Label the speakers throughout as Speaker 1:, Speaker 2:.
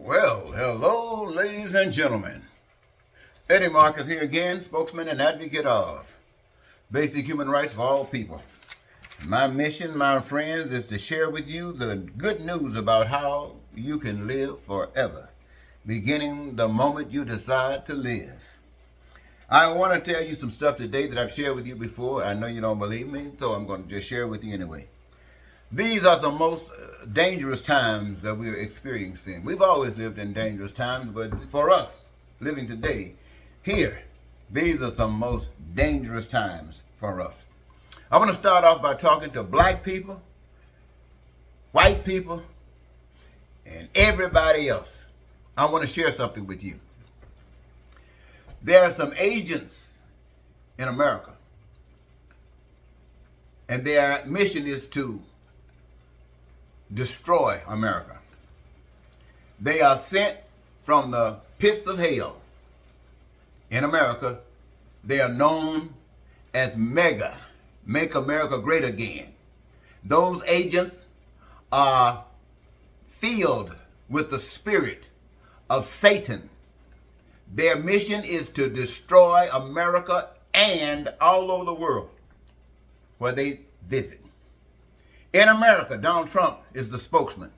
Speaker 1: Well, hello, ladies and gentlemen. Eddie Marcus here again, spokesman and advocate of basic human rights for all people. My mission, my friends, is to share with you the good news about how you can live forever, beginning the moment you decide to live. I want to tell you some stuff today that I've shared with you before. I know you don't believe me, so I'm going to just share with you anyway. These are the most dangerous times that we're experiencing. We've always lived in dangerous times, but for us living today, here, these are some most dangerous times for us. I want to start off by talking to black people, white people, and everybody else. I want to share something with you. There are some agents in America, and their mission is to destroy America. They are sent from the pits of hell in America. They are known as MEGA, Make America Great Again. Those agents are filled with the spirit of Satan. Their mission is to destroy America and all over the world where they visit. In America, Donald Trump is the spokesman.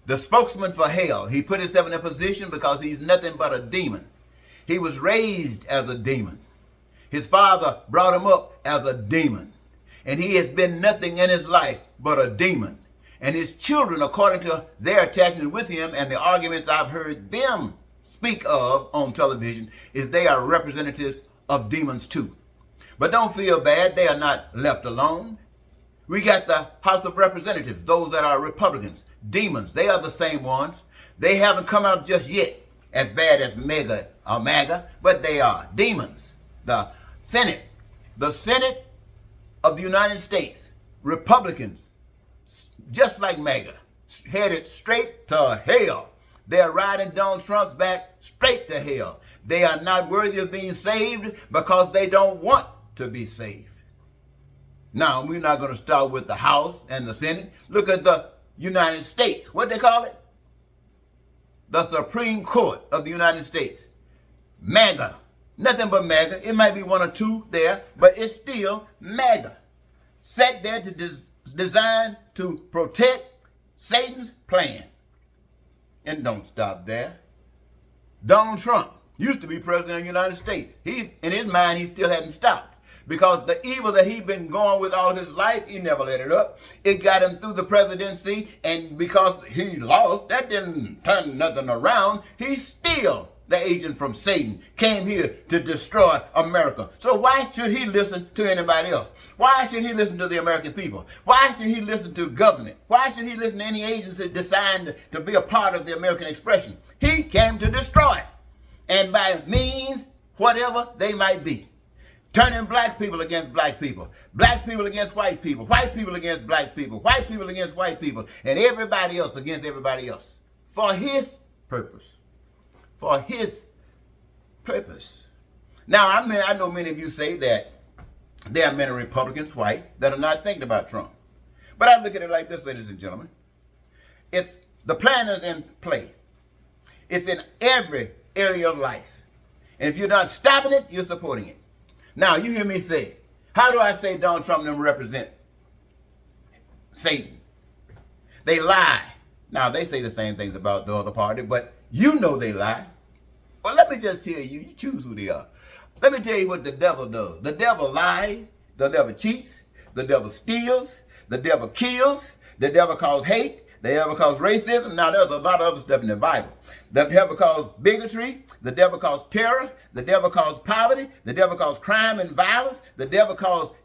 Speaker 1: The spokesman for hell. He put himself in a position because he's nothing but a demon. He was raised as a demon. His father brought him up as a demon. And he has been nothing in his life but a demon. And his children, according to their attachment with him and the arguments I've heard them speak of on television, is they are representatives of demons too. But don't feel bad. They are not left alone. We got the House of Representatives, those that are Republicans, demons. They are the same ones. They haven't come out just yet as bad as MEGA or MAGA, but they are demons. The Senate of the United States, Republicans, just like MAGA, headed straight to hell. They are riding Donald Trump's back straight to hell. They are not worthy of being saved because they don't want to be saved. Now, we're not going to start with the House and the Senate. Look at the United States. What they call it? The Supreme Court of the United States. MAGA. Nothing but MAGA. It might be one or two there, but it's still MAGA. Set there to designed to protect Satan's plan. And don't stop there. Donald Trump used to be president of the United States. In his mind, he still hadn't stopped. Because the evil that he'd been going with all his life, he never let it up. It got him through the presidency, and because he lost, that didn't turn nothing around. He's still the agent from Satan, came here to destroy America. So why should he listen to anybody else? Why should he listen to the American people? Why should he listen to government? Why should he listen to any agency designed to be a part of the American expression? He came to destroy it, and by means, whatever they might be. Turning black people against black people against white people against black people, white people against white people, and everybody else against everybody else. For his purpose. For his purpose. Now, I know many of you say that there are many Republicans, white, that are not thinking about Trump. But I look at it like this, ladies and gentlemen. The plan is in play. It's in every area of life. And if you're not stopping it, you're supporting it. Now, you hear me say, how do I say Donald Trump and them represent Satan? They lie. Now, they say the same things about the other party, but you know they lie. Well, let me just tell you, you choose who they are. Let me tell you what the devil does. The devil lies, the devil cheats, the devil steals, the devil kills, the devil causes hate, the devil causes racism. Now, there's a lot of other stuff in the Bible. The devil causes bigotry, the devil causes terror, the devil causes poverty, the devil causes crime and violence, the devil causes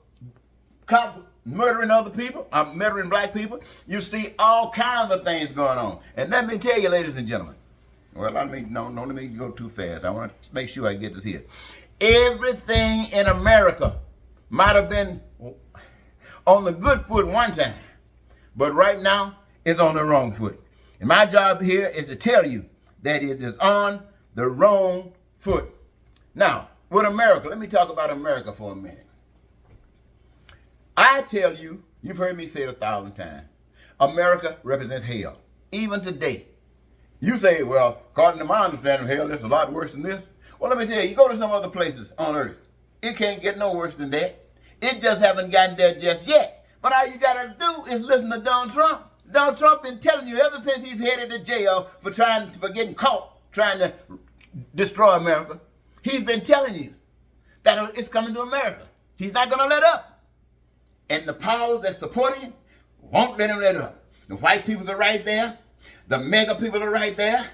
Speaker 1: murdering other people, murdering black people. You see all kinds of things going on. And let me tell you, ladies and gentlemen, well, let me go too fast. I want to make sure I get this here. Everything in America might have been on the good foot one time, but right now it's on the wrong foot. And my job here is to tell you that it is on the wrong foot. Now, with America, let me talk about America for a minute. I tell you, you've heard me say it 1,000 times, America represents hell. Even today, You say, well, according to my understanding of hell, it's a lot worse than this. Well, let me tell you, you go to some other places on earth. It can't get no worse than that. It just haven't gotten there just yet. But all you got to do is listen to Donald Trump. Donald Trump been telling you ever since he's headed to jail for getting caught trying to destroy America. He's been telling you that it's coming to America. He's not going to let up. And the powers that support him won't let him let up. The white people are right there. The mega people are right there.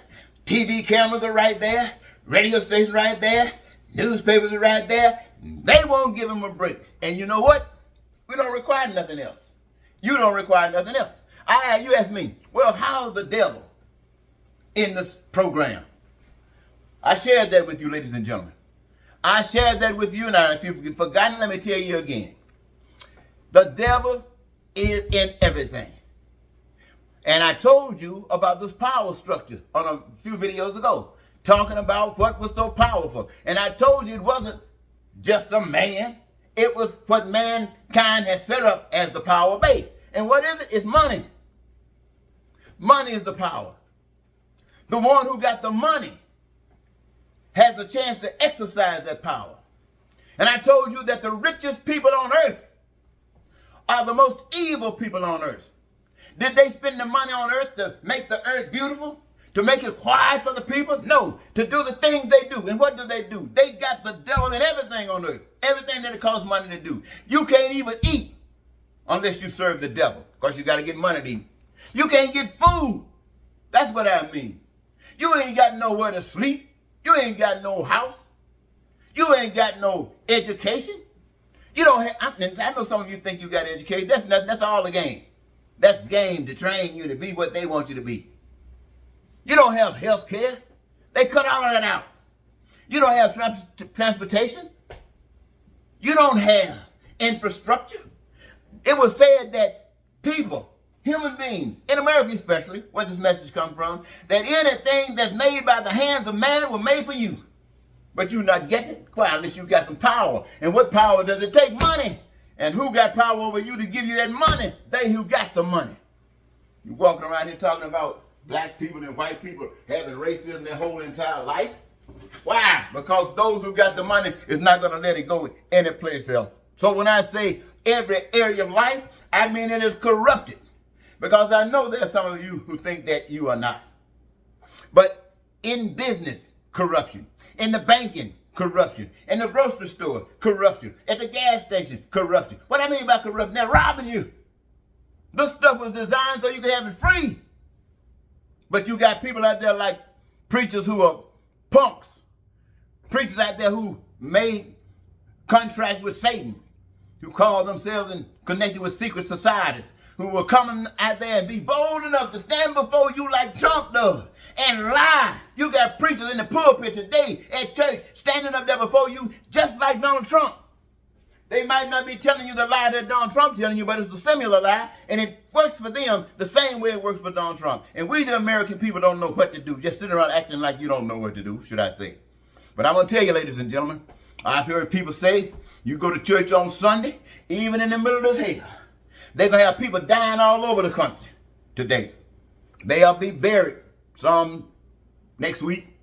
Speaker 1: TV cameras are right there. Radio stations right there. Newspapers are right there. They won't give him a break. And you know what? We don't require nothing else. You don't require nothing else. You ask me, well, how's the devil in this program? I shared that with you, ladies and gentlemen. I shared that with you. Now, if you've forgotten, let me tell you again. The devil is in everything. And I told you about this power structure on a few videos ago, talking about what was so powerful. And I told you it wasn't just a man. It was what mankind has set up as the power base. And what is it? It's money. Money is the power. The one who got the money has the chance to exercise that power. And I told you that the richest people on earth are the most evil people on earth. Did they spend the money on earth to make the earth beautiful? To make it quiet for the people? No, to do the things they do. And what do? They got the devil in everything on earth. Everything that it costs money to do. You can't even eat unless you serve the devil, because you got to get money to eat. You can't get food. That's what I mean. You ain't got nowhere to sleep. You ain't got no house. You ain't got no education. You don't have, I know some of you think you got education. That's nothing. That's all a game. That's game to train you to be what they want you to be. You don't have health care. They cut all of that out. You don't have transportation. You don't have infrastructure. It was said that people, human beings, in America especially, where this message comes from, that anything that's made by the hands of man was made for you. But you're not getting it, quite unless you got some power. And what power does it take? Money. And who got power over you to give you that money? They who got the money. You're walking around here talking about black people and white people having racism their whole entire life. Why? Because those who got the money is not going to let it go any place else. So when I say every area of life, I mean it is corrupted. Because I know there are some of you who think that you are not. But in business, corruption. In the banking, corruption. In the grocery store, corruption. At the gas station, corruption. What I mean by corruption? They're robbing you. This stuff was designed so you could have it free. But you got people out there like preachers who are punks. Preachers out there who made contracts with Satan, who call themselves and connected with secret societies, who will come out there and be bold enough to stand before you like Trump does and lie. You got preachers in the pulpit today at church standing up there before you just like Donald Trump. They might not be telling you the lie that Donald Trump's telling you, but it's a similar lie, and it works for them the same way it works for Donald Trump. And we, the American people, don't know what to do, just sitting around acting like you don't know what to do, should I say. But I'm going to tell you, ladies and gentlemen, I've heard people say, you go to church on Sunday, even in the middle of this hell, they're going to have people dying all over the country today. They'll be buried some next week.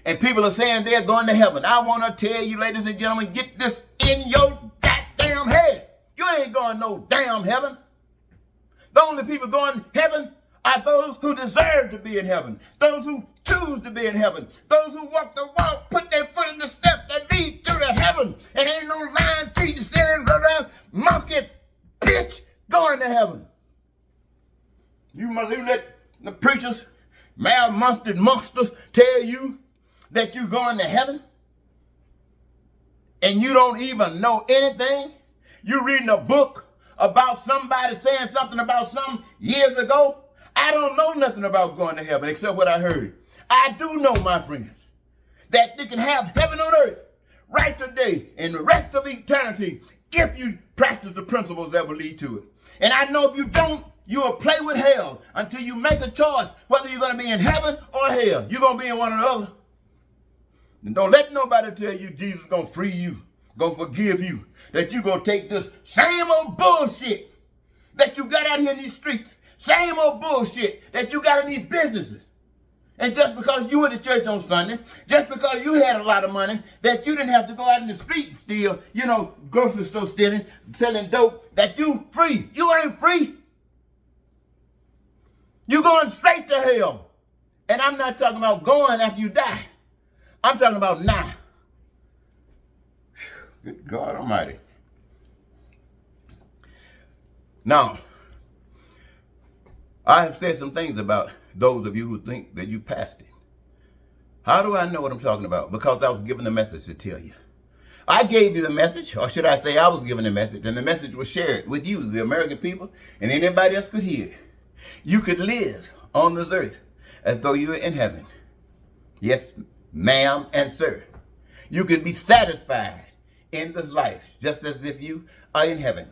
Speaker 1: And people are saying they're going to heaven. I want to tell you, ladies and gentlemen, get this in your goddamn head. You ain't going no damn heaven. The only people going to heaven are those who deserve to be in heaven. Those who choose to be in heaven. Those who walk the walk, put their foot in the step that lead to the heaven. And ain't no lying teeth standing around, monkey, bitch, going to heaven. You must let the preachers, mal-monstered monsters tell you that you're going to heaven and you don't even know anything. You're reading a book about somebody saying something about some years ago. I don't know nothing about going to heaven except what I heard. I do know, my friends, that you can have heaven on earth right today and the rest of eternity if you practice the principles that will lead to it. And I know if you don't, you will play with hell until you make a choice whether you're going to be in heaven or hell. You're going to be in one or the other. And don't let nobody tell you Jesus is going to free you, going to forgive you, that you're going to take this same old bullshit that you got out here in these streets, same old bullshit that you got in these businesses, And just because you went to church on Sunday, just because you had a lot of money, that you didn't have to go out in the street and steal, grocery store stealing, selling dope, that you free. You ain't free. You going straight to hell. And I'm not talking about going after you die. I'm talking about now. Good God Almighty. Now, I have said some things about those of you who think that you passed it. How do I know what I'm talking about? Because I was given the message to tell you. I gave you the message, or should I say I was given the message, and the message was shared with you, the American people, and anybody else could hear it. You could live on this earth as though you were in heaven. Yes, ma'am and sir. You can be satisfied in this life just as if you are in heaven,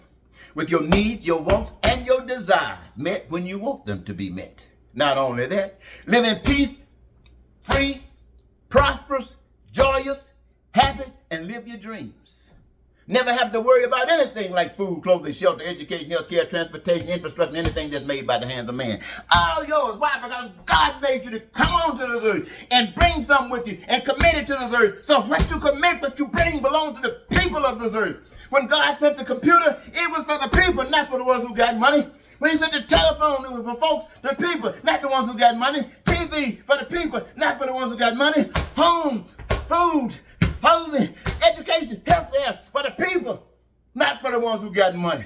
Speaker 1: with your needs, your wants, and your desires met when you want them to be met. Not only that, live in peace, free, prosperous, joyous, happy, and live your dreams. Never have to worry about anything like food, clothing, shelter, education, health care, transportation, infrastructure, anything that's made by the hands of man. All yours. Why? Because God made you to come onto this earth and bring something with you and commit it to this earth. So what you commit, what you bring belongs to the people of this earth. When God sent the computer, it was for the people, not for the ones who got money. When he sent the telephone, it was for folks, the people, not the ones who got money. TV for the people, not for the ones who got money. Home, food, housing, education, health care for the people, not for the ones who got money.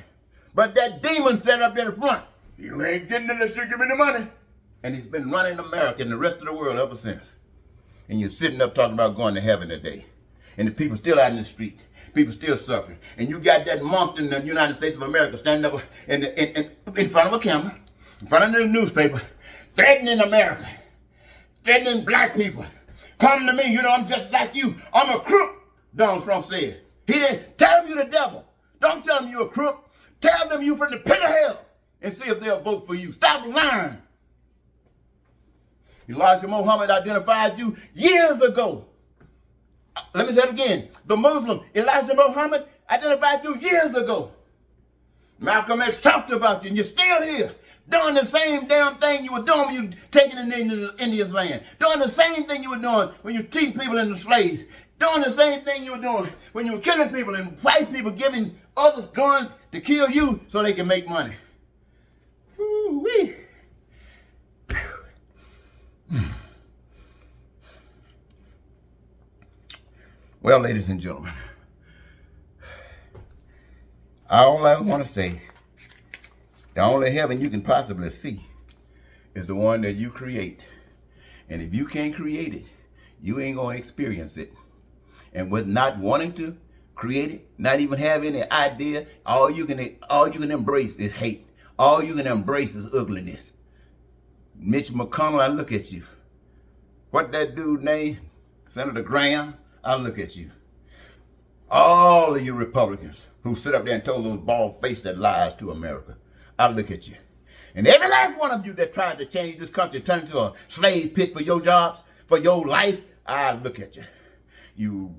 Speaker 1: But that demon sat up there in the front. You ain't getting in the street, give me the money. And he's been running America and the rest of the world ever since. And you're sitting up talking about going to heaven today. And the people still out in the street. People still suffering. And you got that monster in the United States of America standing up in front of a camera, in front of the newspaper, threatening America, threatening black people. Come to me, I'm just like you. I'm a crook, Donald Trump said. He didn't tell them you the devil. Don't tell them you're a crook. Tell them you from the pit of hell and see if they'll vote for you. Stop lying. Elijah Muhammad identified you years ago. Let me say it again. The Muslim, Elijah Muhammad, identified you years ago. Malcolm X talked about you, and you're still here, doing the same damn thing you were doing when you were taking in India's land. Doing the same thing you were doing when you were teaching people into slaves. Doing the same thing you were doing when you were killing people and white people giving others guns to kill you so they can make money. Woo-wee. Well, ladies and gentlemen, all I want to say, the only heaven you can possibly see is the one that you create. And if you can't create it, you ain't going to experience it. And with not wanting to create it, not even have any idea, all you can embrace is hate. All you can embrace is ugliness. Mitch McConnell, I look at you. What that dude named? Senator Graham? I look at you. All of you Republicans who sit up there and told those bald-faced lies to America, I look at you. And every last one of you that tried to change this country, turn into a slave pit for your jobs, for your life, I look at you. You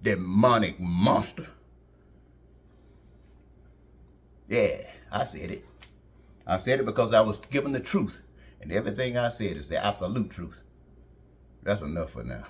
Speaker 1: demonic monster. Yeah, I said it. I said it because I was given the truth. And everything I said is the absolute truth. That's enough for now.